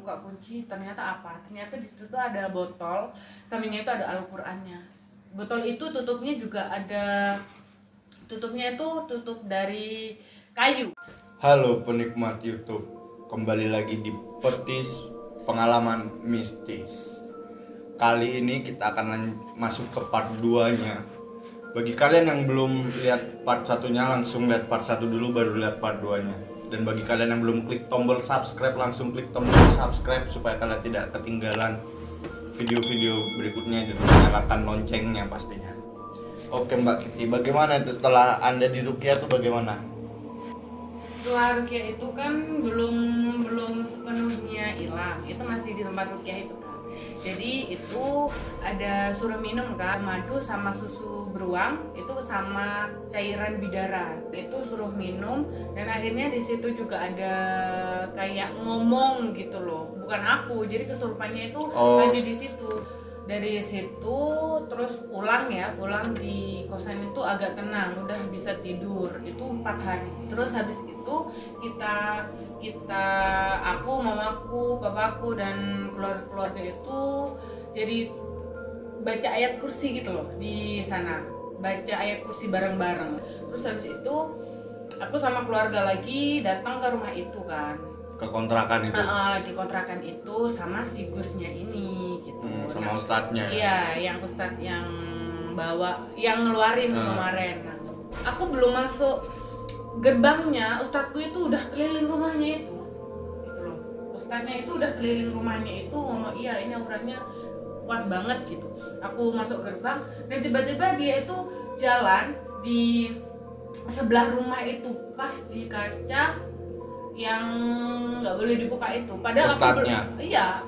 buka kunci, ternyata apa? Ternyata di situ tuh ada botol, sampingnya itu ada Al-Qur'annya. Botol itu tutupnya juga ada, tutupnya itu tutup dari kayu. Halo penikmat YouTube, kembali lagi di Petis Pengalaman Mistis. Kali ini kita akan masuk ke part 2-nya. Bagi kalian yang belum lihat part 1-nya, langsung lihat part 1 dulu baru lihat part 2-nya. Dan bagi kalian yang belum klik tombol subscribe, langsung klik tombol subscribe supaya kalian tidak ketinggalan video-video berikutnya dan nyalakan loncengnya pastinya. Oke Mbak Kiti, bagaimana itu setelah Anda di Ruqyah itu bagaimana? Setelah Ruqyah itu kan belum sepenuhnya hilang, itu masih di tempat Ruqyah itu kan. Jadi itu ada suruh minum kan, madu sama susu beruang itu sama cairan bidara itu suruh minum, dan akhirnya di situ juga ada kayak ngomong gitu loh, bukan aku, jadi kesurupannya itu maju di situ. Dari situ terus pulang di kosan itu agak tenang, udah bisa tidur itu 4 hari. Terus habis itu kita aku, mamaku, papaku dan keluarga itu jadi baca ayat kursi gitu loh di sana, baca ayat kursi bareng-bareng. Terus habis itu aku sama keluarga lagi datang ke rumah itu kan, Ke kontrakan itu? di kontrakan itu sama si Gusnya ini gitu. Sama ustadznya? Iya, yang ustadz yang bawa, yang ngeluarin kemarin. Nah, aku belum masuk gerbangnya, ustadzku itu udah keliling rumahnya itu gitu loh. Ustadznya itu udah keliling rumahnya itu ngomong, iya ini auranya kuat banget gitu. Aku masuk gerbang dan tiba-tiba dia itu jalan di sebelah rumah itu, pas di kaca yang nggak boleh dibuka itu. Padahal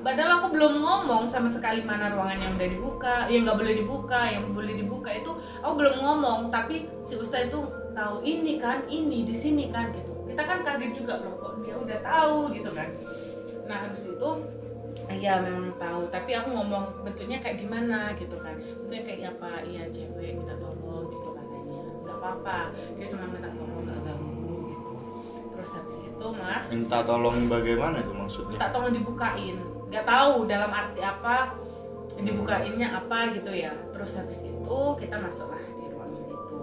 padahal aku belum ngomong sama sekali mana ruangan yang udah dibuka, yang nggak boleh dibuka, yang boleh dibuka itu aku belum ngomong. Tapi si ustaz itu tahu ini kan, ini di sini kan gitu. Kita kan kaget juga loh, kok dia udah tahu gitu kan. Nah habis itu iya memang tahu, tapi aku ngomong bentuknya kayak gimana gitu kan, bentuknya kayak apa, iya cewek minta tolong gitu katanya, nggak apa-apa, dia cuma minta tolong, nggak ganggu gitu. Terus habis itu mas Minta tolong bagaimana itu maksudnya? minta tolong dibukain, nggak tahu dalam arti apa, dibukainnya apa gitu ya. Terus habis itu kita masuklah di ruangan itu.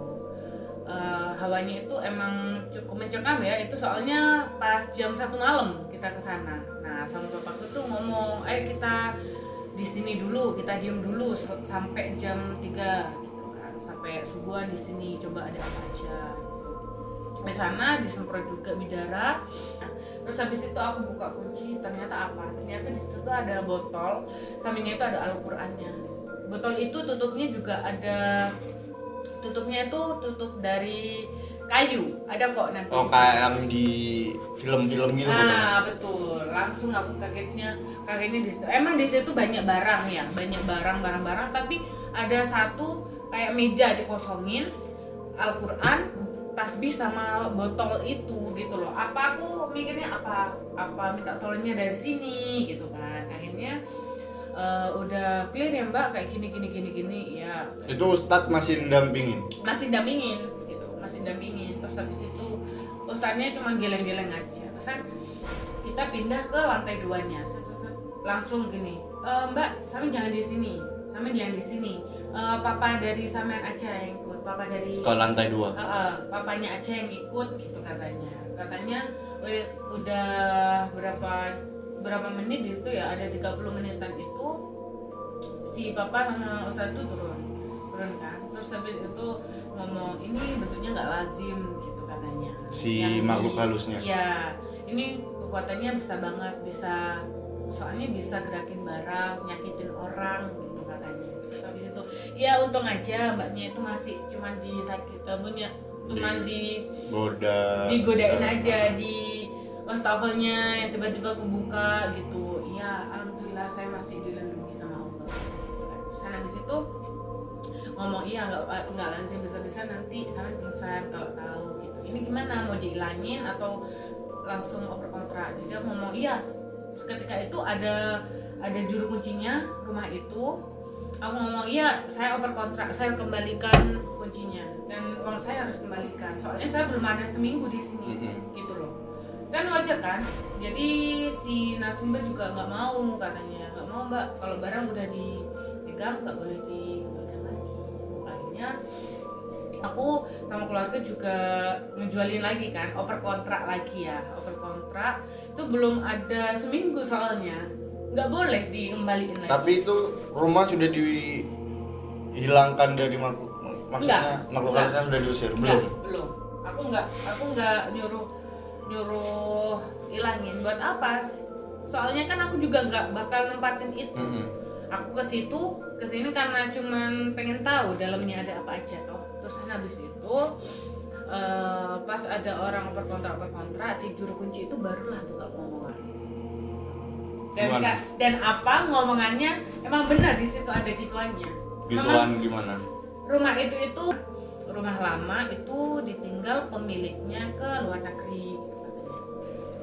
Hawanya itu emang cukup mencekam ya, itu soalnya pas jam 1 malam kita ke sana. Nah, sama bapakku tuh ngomong, "Ayo kita di sini dulu, kita diem dulu sampai jam 3 gitu kan. Sampai subuhan di sini, coba ada apa aja." Di sana disemprot juga bidara. Nah, terus habis itu aku buka kunci, ternyata apa? Ternyata di situ tuh ada botol, sampingnya itu ada Al-Qur'annya. Botol itu tutupnya juga ada, tutupnya itu tutup dari kayu, ada kok nanti. Oh, kayak yang di film-film gitu. Nah, betul. Langsung aku kagetnya di situ. Emang di situ banyak barang ya, banyak barang-barang, tapi ada satu kayak meja dikosongin, Al-Qur'an, tasbih sama botol itu gitu loh. Apa aku mikirnya apa minta tolongnya dari sini gitu kan. Akhirnya udah clear ya Mbak, kayak gini ya. Itu ustadz masih dampingin Gitu, masih dampingin. Terus habis itu ustadznya cuma geleng-geleng aja. Terus kan kita pindah ke lantai 2-nya. Langsung gini, Mbak, Samin jangan di sini. Papa dari Samin aja yang ikut, papa dari ke lantai 2. Papanya aja yang ikut gitu katanya udah berapa menit di situ ya, ada 30 menitan itu si papa sama ustadz itu turun kan. Terus habis itu ngomong, ini bentuknya nggak lazim gitu katanya, si makhluk halusnya. Iya, ini kekuatannya bisa banget, soalnya bisa gerakin barang, nyakitin orang gitu katanya. Terus habis itu ya untung aja mbaknya itu masih cuman digodain aja di wastafelnya yang tiba-tiba kebuka gitu. Ya alhamdulillah saya masih dilindungi sama Allah gitu kan. Terus habis itu ngomong, iya nggak lazim, bisa nanti sama pingsan kalau tahu gitu. Ini gimana, mau dihilangin atau langsung oper kontrak? Jadi aku ngomong iya. Seketika itu ada juru kuncinya rumah itu. Aku ngomong iya, saya oper kontrak, saya kembalikan kuncinya dan uang saya harus kembalikan. Soalnya saya belum ada seminggu di sini gitu loh. kan wajar kan. Jadi si narasumber juga nggak mau, katanya nggak mau mbak, kalau barang udah dipegang nggak boleh dikembalikan lagi gitu. Akhirnya aku sama keluarga juga ngejualin lagi kan, oper kontrak lagi ya. Oper kontrak itu belum ada seminggu soalnya nggak boleh dikembaliin lagi. Tapi itu rumah sudah dihilangkan dari maksudnya makhluk halusnya sudah diusir belum? Belum. Aku nggak nyuruh ilangin. Buat apa? Soalnya kan aku juga nggak bakal nempatin itu. Aku kesini karena cuman pengen tahu dalamnya ada apa aja toh. Terus habis itu pas ada orang berkontrak si juru kunci itu barulah buka ngomongan. Dan apa ngomongannya emang benar di situ ada gituannya. Gituan gimana? Rumah itu rumah lama itu ditinggal pemiliknya ke luar negeri gitu katanya.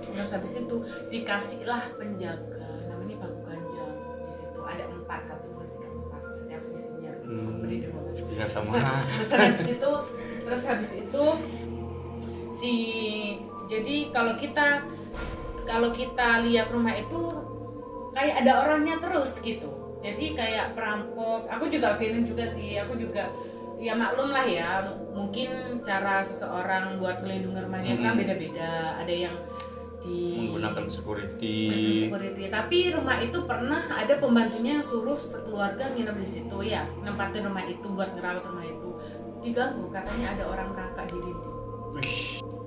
Terus habis itu dikasihlah penjaga namanya Bang Ganjam. Di situ ada 4, 1, 2, 3, 4 setiap sisinya beri di bawah. Bisa sama. Terus habis itu jadi kalau kita lihat rumah itu kayak ada orangnya terus gitu. Jadi kayak perampok. Aku juga feeling juga sih. Aku juga ya maklum lah ya, mungkin cara seseorang buat melindungi rumahnya kan beda-beda. Ada yang menggunakan security. Tapi rumah itu pernah ada pembantunya yang suruh sekeluarga nginep di situ ya, nempatin rumah itu buat ngerawat rumah itu. Diganggu, katanya ada orang merangkak di dinding.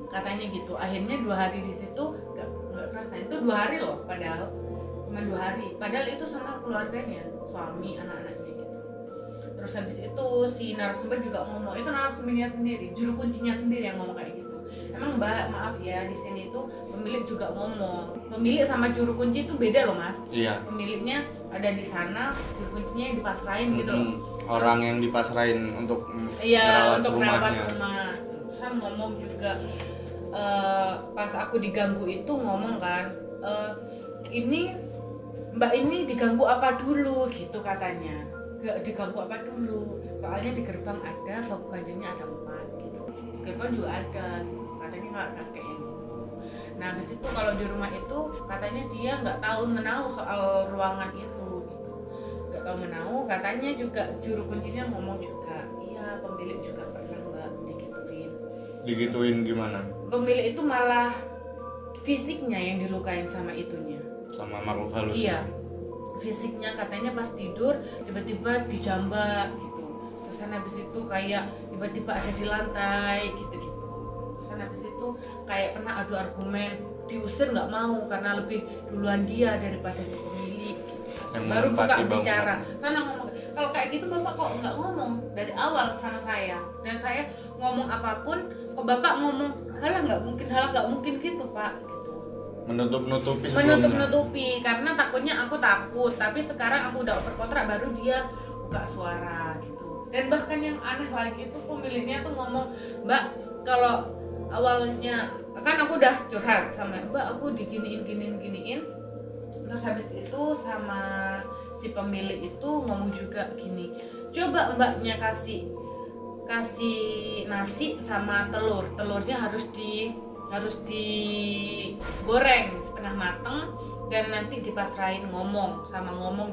Katanya gitu. Akhirnya 2 hari di situ nggak kerasa. Itu 2 hari loh, padahal cuma 2 hari. Padahal itu sama keluarganya, suami, anak-anaknya gitu. Terus habis itu si narasumber juga ngomong, itu narasumbernya sendiri, juru kuncinya sendiri yang ngomong kayak gitu. Emang mbak, maaf ya, di sini tuh pemilik juga ngomong. Pemilik sama juru kunci itu beda loh mas. Iya. Pemiliknya ada di sana, juru kuncinya yang dipasrahin gitu loh. Orang yang dipasrahin untuk untuk merawat rumah. Saya ngomong juga pas aku diganggu itu ngomong kan, ini mbak ini diganggu apa dulu gitu katanya. Gak diganggu apa dulu, soalnya di gerbang ada, bangku ganjilnya ada 4 gitu, di gerbang juga ada gitu, katanya kakek yang ngomong. Nah habis itu kalau di rumah itu katanya dia nggak tahu menau soal ruangan itu gitu, nggak tahu menau. Katanya juga juru kuncinya ngomong juga, iya pemilik juga pernah mbak digituin gimana? Pemilik itu malah fisiknya yang dilukain sama itunya, sama makhluk halus. Iya, fisiknya katanya pas tidur tiba-tiba dijambak gitu. Terus habis itu kayak tiba-tiba ada di lantai gitu-gitu. Terus habis itu kayak pernah adu argumen, diusir nggak mau karena lebih duluan dia daripada si pemilik gitu. Baru buka bicara. Karena ngomong, kalau kayak gitu bapak kok nggak ngomong dari awal sama saya, dan saya ngomong apapun kok bapak ngomong halah nggak mungkin gitu pak gitu. Menutup-nutupi karena takutnya aku takut, tapi sekarang aku udah oper kontrak baru dia buka suara gitu. Dan bahkan yang aneh lagi itu pemiliknya tuh ngomong, mbak kalau awalnya kan aku udah curhat sama mbak, aku diginiin, terus habis itu sama si pemilik itu ngomong juga gini, coba mbaknya kasih nasi sama telurnya harus digoreng setengah mateng dan nanti dipasrahin ngomong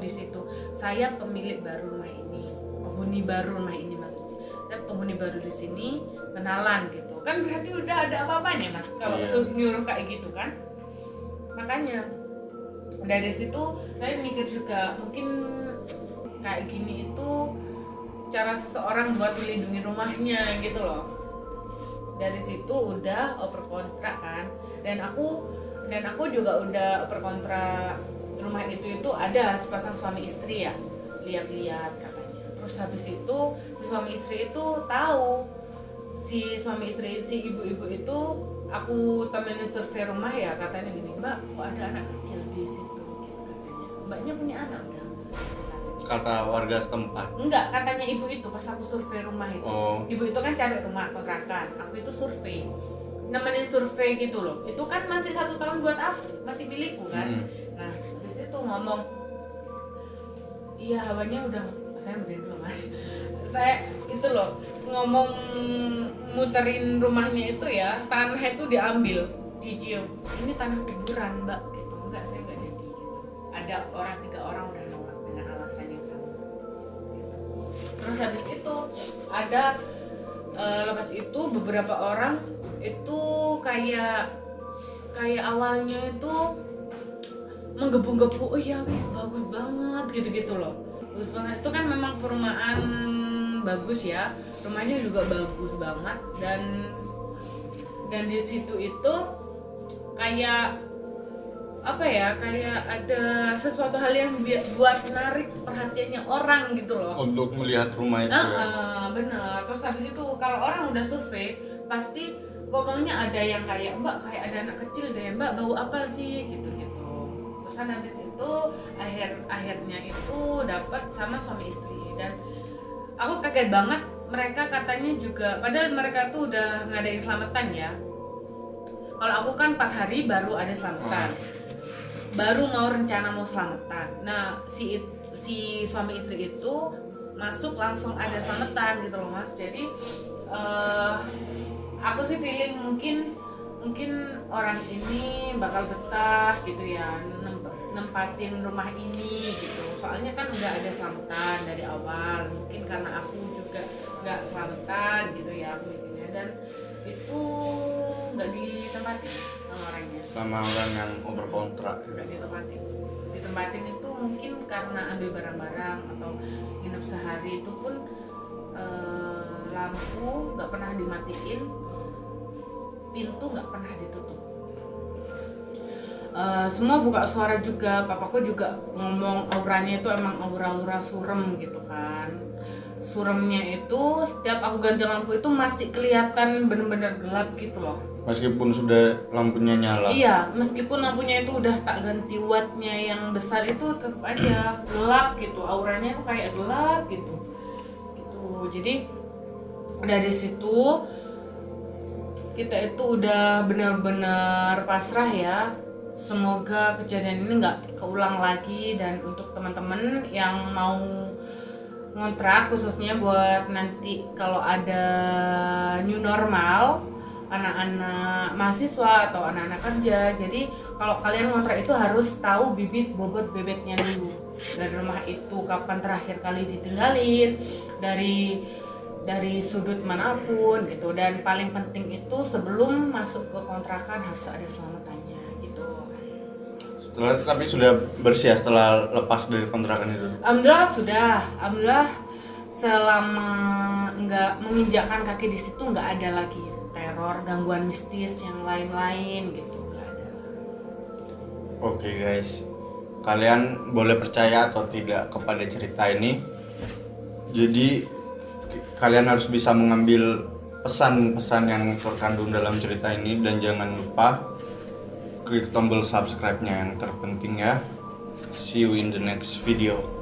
di situ, saya pemilik baru rumah ini, penghuni baru rumah ini maksudnya, dan penghuni baru di sini kenalan gitu kan, berarti udah ada apa-apanya mas kalau nyuruh kayak gitu kan. Makanya dari situ saya mikir juga mungkin kayak gini itu cara seseorang buat melindungi rumahnya gitu loh. Dari situ udah oper kontrak kan, dan aku juga udah oper kontrak rumah itu ada sepasang suami istri ya, lihat-lihat katanya. Terus habis itu si suami istri itu tahu, si ibu-ibu itu aku temenin survei rumah ya, katanya gini, mbak kok ada anak kecil di situ gitu katanya, mbaknya punya anak udah, kata warga setempat. Enggak, katanya ibu itu pas aku survei rumah itu. Ibu itu kan cari rumah kontrakan, aku itu survei, nemenin survei gitu loh. Itu kan masih 1 tahun buat aku, masih milikku kan. Nah di situ ngomong, iya hawanya udah, saya berdiri dulu mas, saya itu loh ngomong muterin rumahnya itu ya, tanah itu diambil dicium, ini tanah kuburan mbak gitu. Enggak, saya enggak jadi gitu. Ada 3 orang udah nolak dengan alasan yang sama gitu. Terus habis itu ada lepas itu beberapa orang itu kayak awalnya itu menggebu-gebu, oh iya wih, bagus banget gitu-gitu loh. Bagus banget, itu kan memang perumahan bagus ya, rumahnya juga bagus banget, dan di situ itu kayak apa ya, kayak ada sesuatu hal yang buat narik perhatiannya orang gitu loh untuk melihat rumah itu. Bener. Terus habis itu kalau orang udah survei pasti ngomongnya ada yang kayak mbak, kayak ada anak kecil deh mbak, bau apa sih gitu. Terus habis itu akhirnya itu dapat sama suami istri, dan aku kaget banget. Mereka katanya juga, padahal mereka tuh udah ngadain selamatan ya. Kalau aku kan 4 hari baru ada selamatan, baru mau rencana mau selamatan. Nah si suami istri itu masuk langsung ada selamatan gitu loh mas. Jadi aku sih feeling mungkin orang ini bakal betah gitu ya, nempatin rumah ini gitu. Soalnya kan udah ada selamatan dari awal, mungkin karena aku juga nggak selamatan gitu ya aku mikirnya, dan itu nggak ditempatin sama orangnya, sama orang yang berkontrak. nggak ditempatin itu mungkin karena ambil barang-barang atau nginep sehari. Itu pun lampu nggak pernah dimatiin, pintu nggak pernah ditutup, semua buka suara juga. Papaku juga ngomong auranya itu emang aura surem gitu kan. Suremnya itu setiap aku ganti lampu itu masih kelihatan bener-bener gelap gitu loh, meskipun sudah lampunya nyala. iya, meskipun lampunya itu udah tak ganti wattnya yang besar, itu tetap aja gelap gitu, auranya itu kayak gelap gitu. Jadi dari situ kita itu udah benar-benar pasrah ya, semoga kejadian ini nggak keulang lagi. Dan untuk teman-teman yang mau ngontrak, khususnya buat nanti kalau ada new normal, anak-anak mahasiswa atau anak-anak kerja, jadi kalau kalian ngontrak itu harus tahu bibit bobot bebeknya dulu, dari rumah itu kapan terakhir kali ditinggalin, dari sudut manapun gitu. Dan paling penting itu sebelum masuk ke kontrakan harus ada selamatannya gitu. Setelah tapi sudah bersih ya setelah lepas dari kontrakan itu? Alhamdulillah selama nggak menginjakkan kaki di situ nggak ada lagi teror, gangguan mistis yang lain-lain gitu, nggak ada. Oke guys, kalian boleh percaya atau tidak kepada cerita ini. Jadi kalian harus bisa mengambil pesan-pesan yang terkandung dalam cerita ini, dan jangan lupa klik tombol subscribe-nya yang terpenting ya. See you in the next video.